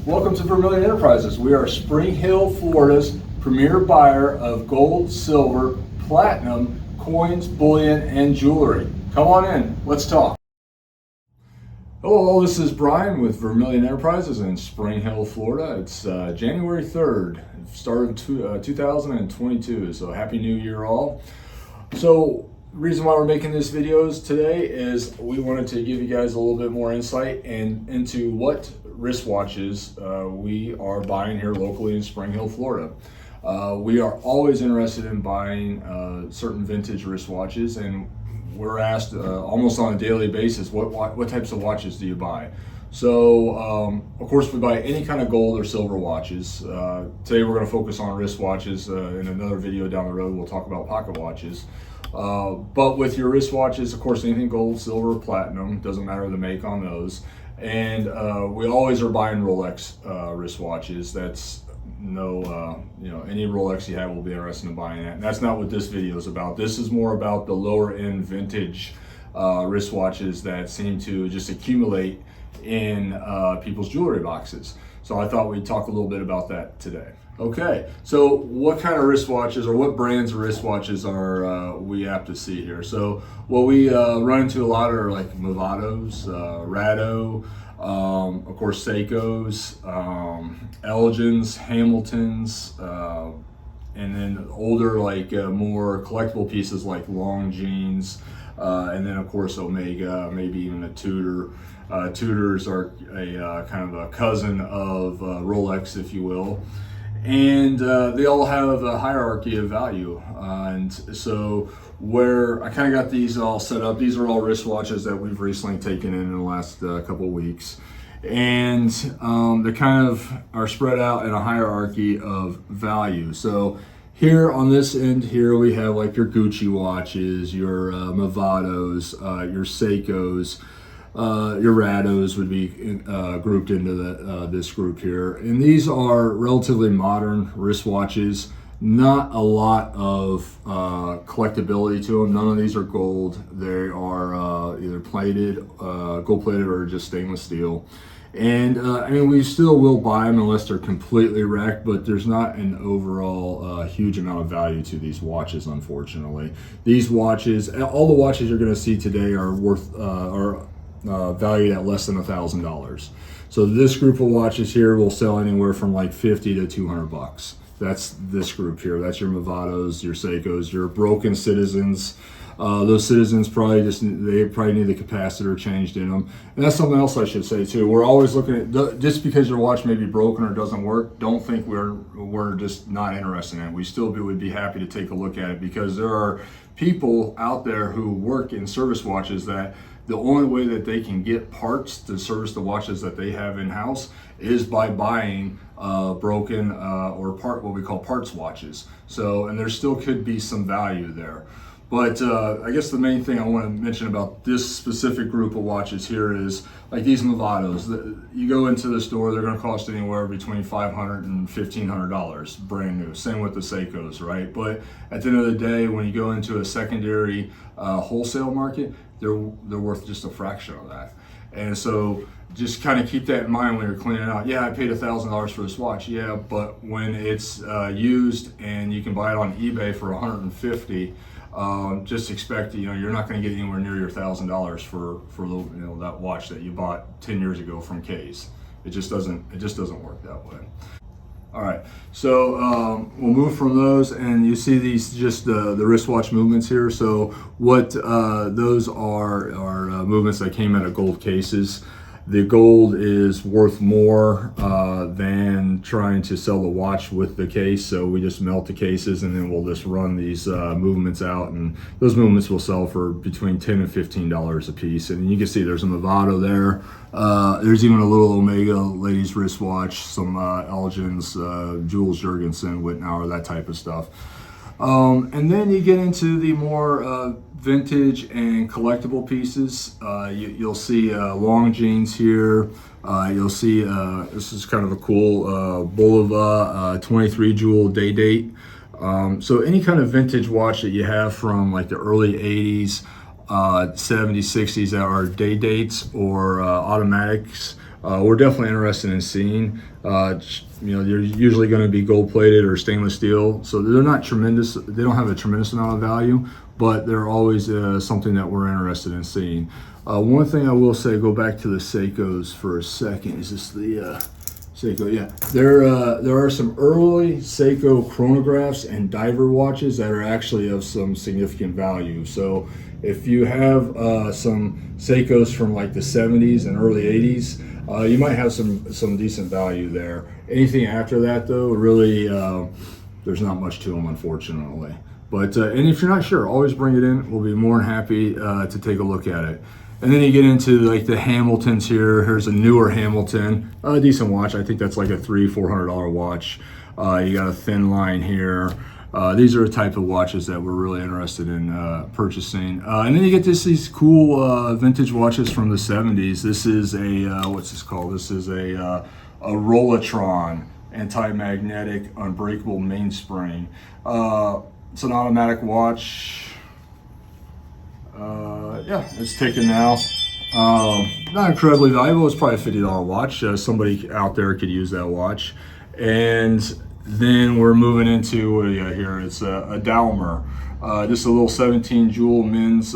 Welcome to Vermillion Enterprises. We are Spring Hill, Florida's premier buyer of gold, silver, platinum, coins, bullion, and jewelry. Come on in, let's talk. Hello, this is Brian with Vermillion Enterprises in Spring Hill, Florida. It's January 3rd, start of 2022, so Happy New Year all. So the reason why we're making this videos today is we wanted to give you guys a little bit more insight into what wristwatches we are buying here locally in Spring Hill, Florida. We are always interested in buying certain vintage wristwatches, and we're asked almost on a daily basis, what types of watches do you buy? So of course we buy any kind of gold or silver watches. Today we're going to focus on wristwatches. In another video down the road we'll talk about pocket watches. But with your wristwatches, of course, anything gold, silver, platinum, doesn't matter the make on those. And we always are buying Rolex wristwatches. That's any Rolex you have will be interested in buying that. And that's not what this video is about. This is more about the lower end vintage wristwatches that seem to just accumulate in people's jewelry boxes. So I thought we'd talk a little bit about that today. Okay, so what kind of wristwatches or what brands of wristwatches are we apt to see here? So what we run into a lot are like Movados, Rado, of course Seikos, Longines, Hamiltons, and then older more collectible pieces like Longines, and then of course Omega, maybe even a Tudor. Tudors are a kind of a cousin of Rolex, if you will. And they all have a hierarchy of value. And so where I kind of got these all set up, these are all wristwatches that we've recently taken in the last couple of weeks. And they kind of are spread out in a hierarchy of value. So here on this end here, we have like your Gucci watches, your Movados, your Seikos, your Rados would be grouped into this group here. And these are relatively modern wristwatches. Not a lot of collectability to them. None of these are gold. They are either plated, gold plated, or just stainless steel. And I mean, we still will buy them unless they're completely wrecked, but there's not an overall huge amount of value to these watches, unfortunately. These watches, all the watches you're going to see today are worth, valued at less than $1,000. So this group of watches here will sell anywhere from like 50 to 200 bucks. That's this group here. That's your Movados, your Seikos, your broken Citizens. Those Citizens probably need the capacitor changed in them. And that's something else I should say too. We're always looking at, just because your watch may be broken or doesn't work, don't think we're just not interested in it. We still would be happy to take a look at it, because there are people out there who work in service watches that the only way that they can get parts to service the watches that they have in-house is by buying broken or what we call parts watches. So, and there still could be some value there. But I guess the main thing I want to mention about this specific group of watches here is like these Movados. You go into the store, they're going to cost anywhere between $500 and $1,500 brand new. Same with the Seikos, right? But at the end of the day, when you go into a secondary wholesale market, they're worth just a fraction of that. And so just kind of keep that in mind when you're cleaning out. Yeah, I paid $1,000 for this watch. Yeah, but when it's used and you can buy it on eBay for $150, just expect you're not going to get anywhere near your $1,000 for that watch that you bought 10 years ago from K's. It just doesn't work that way. All right, so we'll move from those, and you see these just the wristwatch movements here. So what those are movements that came out of gold cases. The gold is worth more than trying to sell the watch with the case, so we just melt the cases and then we'll just run these movements out, and those movements will sell for between $10 and $15 a piece. And you can see there's a Movado there. There's even a little Omega ladies wristwatch, some Elgin's, Jules Jurgensen, Wittnauer, that type of stuff. And then you get into the more vintage and collectible pieces. You'll see Longines here. You'll see this is kind of a cool Bulova 23 jewel day date. So any kind of vintage watch that you have from like the early 80s, 70s, 60s that are day dates or automatics, we're definitely interested in seeing. They're usually going to be gold plated or stainless steel, so they're not tremendous. They don't have a tremendous amount of value, but they're always something that we're interested in seeing. One thing I will say, go back to the Seikos for a second. Is this the Seiko? Yeah, there are some early Seiko chronographs and diver watches that are actually of some significant value. So if you have some Seikos from like the 70s and early 80s, you might have some decent value there. Anything after that, though, really, there's not much to them, unfortunately. But and if you're not sure, always bring it in. We'll be more than happy to take a look at it. And then you get into like the Hamiltons here. Here's a newer Hamilton, a decent watch. I think that's like a $300-400 watch. You got a thin line here. These are the type of watches that we're really interested in purchasing. And then you get these cool vintage watches from the 70s. This is a, what's this called? This is a Rollatron anti-magnetic unbreakable mainspring. It's an automatic watch. Yeah, it's ticking now. Not incredibly valuable. It's probably a $50 watch. Somebody out there could use that watch. And then we're moving into, what do you got here? It's a Dalmer. Just a little 17 jewel men's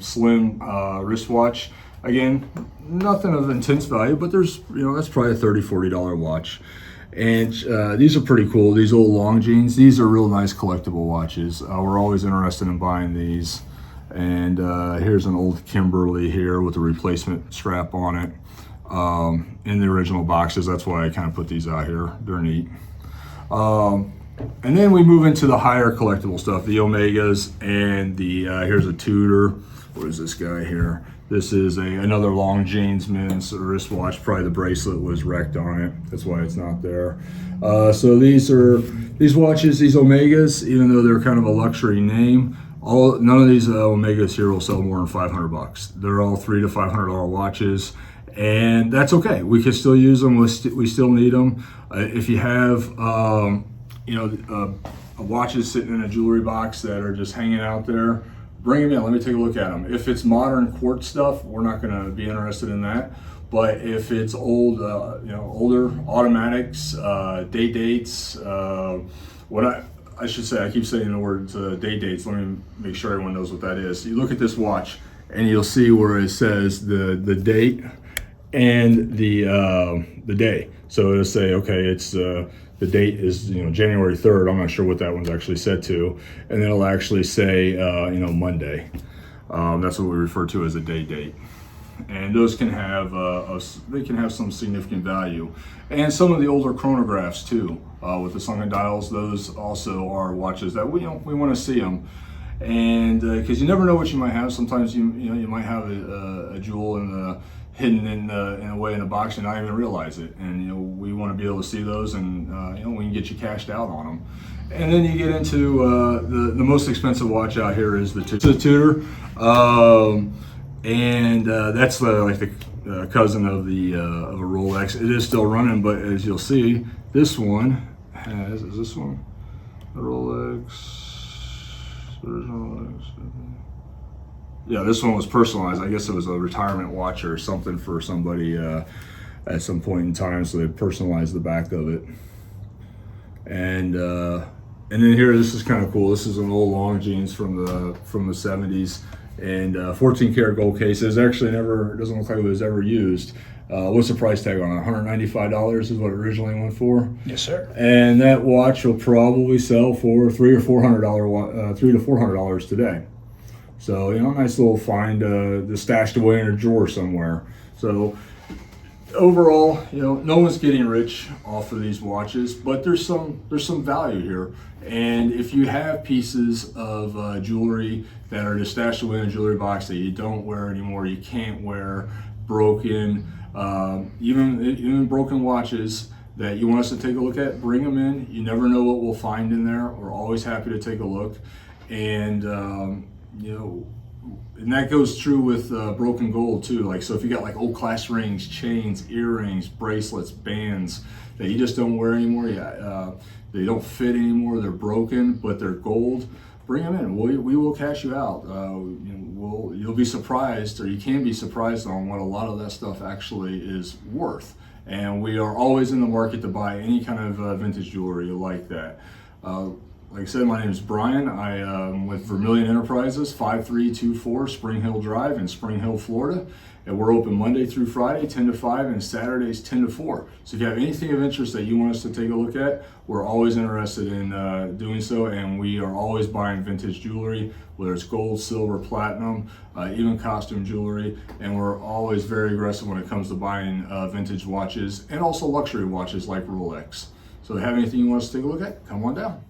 slim wristwatch. Again, nothing of intense value, but there's, that's probably a $30-40 watch. And these are pretty cool. These old Longines. These are real nice collectible watches. We're always interested in buying these. And here's an old Kimberly here with a replacement strap on it in the original boxes. That's why I kind of put these out here. They're neat. And then we move into the higher collectible stuff, the Omegas, and the here's a Tudor. What is this guy here? This is another Longines men's wristwatch. Probably the bracelet was wrecked on it. That's why it's not there. So these watches, these Omegas, even though they're kind of a luxury name, none of these Omegas here will sell more than $500. They're all $300 to $500 watches, and that's okay. We can still use them. We still need them. If you have, watches sitting in a jewelry box that are just hanging out there, bring them in. Let me take a look at them. If it's modern quartz stuff, we're not going to be interested in that. But if it's old, older automatics, dates, I should say, I keep saying the words date dates. Let me make sure everyone knows what that is. You look at this watch and you'll see where it says the date and the day. So it'll say, okay, it's the date is January 3rd. I'm not sure what that one's actually set to, and then it'll actually say Monday. That's what we refer to as a date. And those can have they can have some significant value, and some of the older chronographs too, with the sunken dials. Those also are watches that we want to see them, and because you never know what you might have. Sometimes you might have a jewel hidden in a way in a box and not even realize it, and we want to be able to see those, and we can get you cashed out on them. And then you get into the most expensive watch out here is the Tudor. And that's the cousin of a Rolex. It is still running, but as you'll see, this one is this one the Rolex? Yeah, this one was personalized. I guess it was a retirement watch or something for somebody at some point in time, so they personalized the back of it. And then here, this is kind of cool. This is an old Longines from the 70s. And 14 karat gold case. It actually it doesn't look like it was ever used. What's the price tag on it? $195 is what it originally went for. Yes, sir. And that watch will probably sell for $300 to $400 today. So nice little find, stashed away in a drawer somewhere. So overall, no one's getting rich off of these watches, but there's some value here. And if you have pieces of jewelry that are just stashed away in a jewelry box that you don't wear anymore, you can't wear, broken, even broken watches that you want us to take a look at, bring them in. You never know what we'll find in there. We're always happy to take a look. And and that goes true with broken gold too. So if you got old class rings, chains, earrings, bracelets, bands that you just don't wear anymore, they don't fit anymore, they're broken, but they're gold. bring them in. We will cash you out. You'll be surprised, or you can be surprised on what a lot of that stuff actually is worth. And we are always in the market to buy any kind of vintage jewelry like that. Like I said, my name is Brian. I am with Vermillion Enterprises, 5324 Spring Hill Drive in Spring Hill, Florida. And we're open Monday through Friday, 10 to 5, and Saturdays, 10 to 4. So if you have anything of interest that you want us to take a look at, we're always interested in doing so. And we are always buying vintage jewelry, whether it's gold, silver, platinum, even costume jewelry. And we're always very aggressive when it comes to buying vintage watches and also luxury watches like Rolex. So if you have anything you want us to take a look at, come on down.